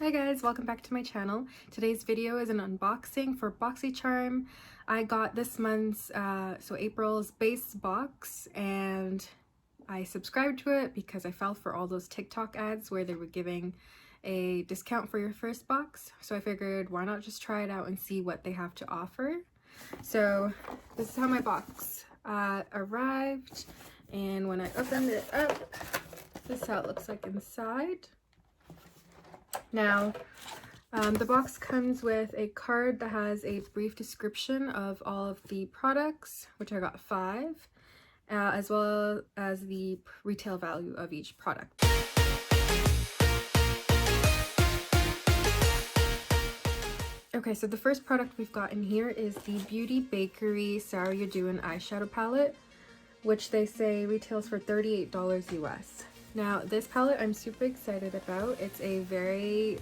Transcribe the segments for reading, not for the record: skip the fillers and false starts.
Hi guys, welcome back to my channel. Today's video is an unboxing for Boxycharm. I got this month's, so April's base box, and I subscribed to it because I fell for all those TikTok ads where they were giving a discount for your first box. So I figured why not just try it out and see what they have to offer. So this is how my box arrived, and when I opened it up, this is how it looks like inside. Now, the box comes with a card that has a brief description of all of the products, which I got 5, as well as the retail value of each product. Okay, so the first product we've got in here is the Beauty Bakerie Sorry You're Doing eyeshadow palette, which they say retails for $38 US. Now, this palette I'm super excited about. It's a very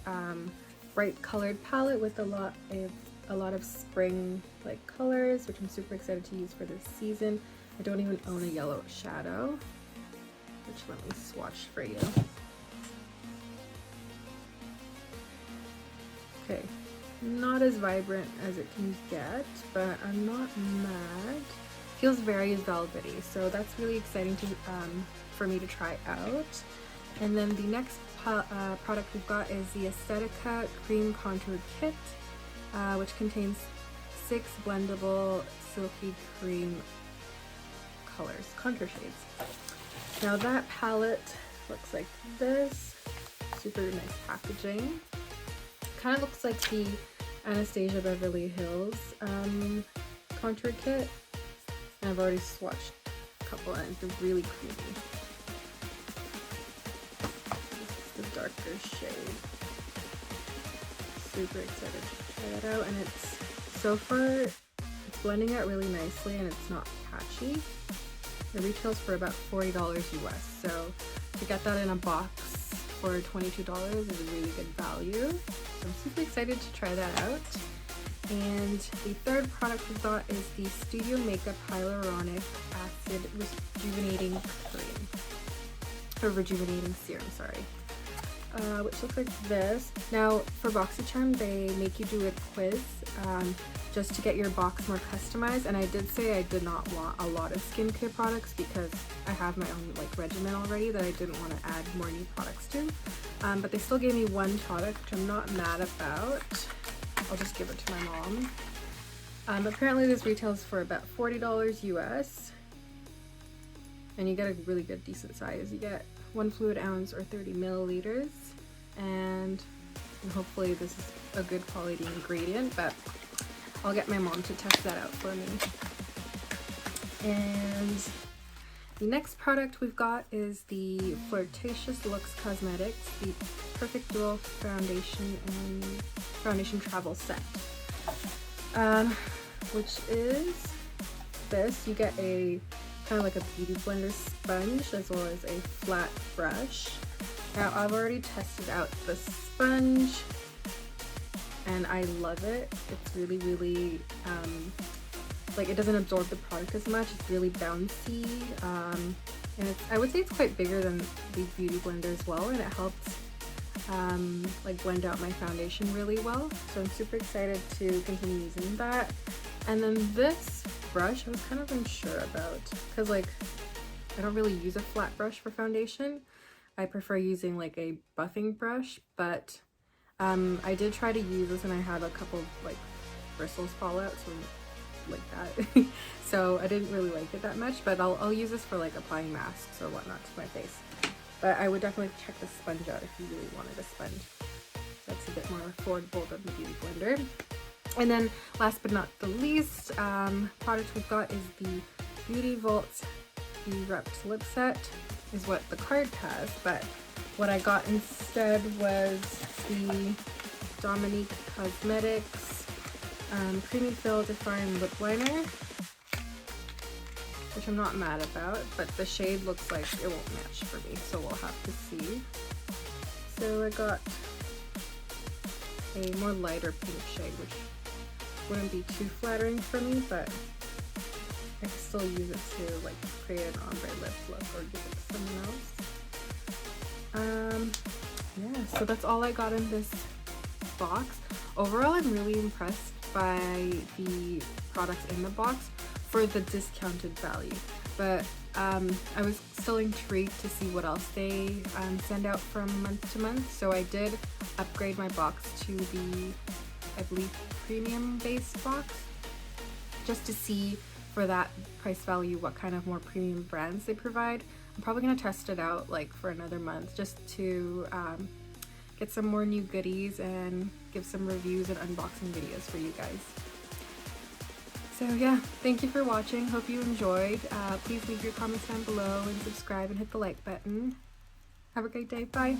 bright colored palette with a lot of spring like colors, which I'm super excited to use for this season. I don't even own a yellow shadow, which let me swatch for you. Okay, not as vibrant as it can get, but I'm not mad. Feels very velvety, so that's really exciting to for me to try out. And then the next product we've got is the Aesthetica Cream Contour Kit, which contains 6 blendable silky cream colors, contour shades. Now that palette looks like this, super nice packaging. Kind of looks like the Anastasia Beverly Hills contour kit. And I've already swatched a couple and they're really creamy. This is the darker shade. Super excited to try that out, and it's so far it's blending out really nicely and it's not patchy. It retails for about $40 US, so to get that in a box for $22 is a really good value. So I'm super excited to try that out. And the third product we've got is the Studiomakeup Hyaluronic Acid Rejuvenating Cream. Or Rejuvenating Serum, sorry. Which looks like this. Now, for Boxycharm, they make you do a quiz just to get your box more customized. And I did say I did not want a lot of skincare products because I have my own regimen already that I didn't want to add more new products to. But they still gave me one product, which I'm not mad about. I'll just give it to my mom. Apparently this retails for about $40 US. And you get a really good decent size. You get 1 fluid ounce or 30 milliliters. And hopefully this is a good quality ingredient, but I'll get my mom to test that out for me. And the next product we've got is the Flirtacious Luxe Cosmetics, the Perfect Duel Foundation and Foundation Travel Set, which is this. You get a kind of like a beauty blender sponge as well as a flat brush. Now I've already tested out the sponge and I love it. It's really it doesn't absorb the product as much. It's really bouncy, and I would say it's quite bigger than the beauty blender as well, and it helps blend out my foundation really well. So I'm super excited to continue using that. And then this brush I was kind of unsure about because I don't really use a flat brush for foundation. I prefer using a buffing brush, but I did try to use this and I had a couple bristles fall out, so like that. So I didn't really like it that much, but I'll use this for applying masks or whatnot to my face. But I would definitely check the sponge out if you really wanted a sponge. That's a bit more affordable than the beauty blender. And then last but not the least, product we've got is the Beauty Vault Erupt Lip Set, is what the card has, but what I got instead was the Dominique Cosmetics Creamy Fill Define Lip Liner, which I'm not mad about, but the shade looks like it won't match for me, so we'll have to see. So I got a more lighter pink shade, which wouldn't be too flattering for me, but I can still use it to create an ombre lip look or give it to someone else. yeah, so that's all I got in this box. Overall, I'm really impressed by the products in the box for the discounted value, but I was still intrigued to see what else they send out from month to month, so I did upgrade my box to the, I believe, premium based box, just to see for that price value what kind of more premium brands they provide. I'm probably going to test it out like for another month just to get some more new goodies and give some reviews and unboxing videos for you guys. So yeah, thank you for watching. Hope you enjoyed. Please leave your comments down below and subscribe and hit the like button. Have a great day. Bye.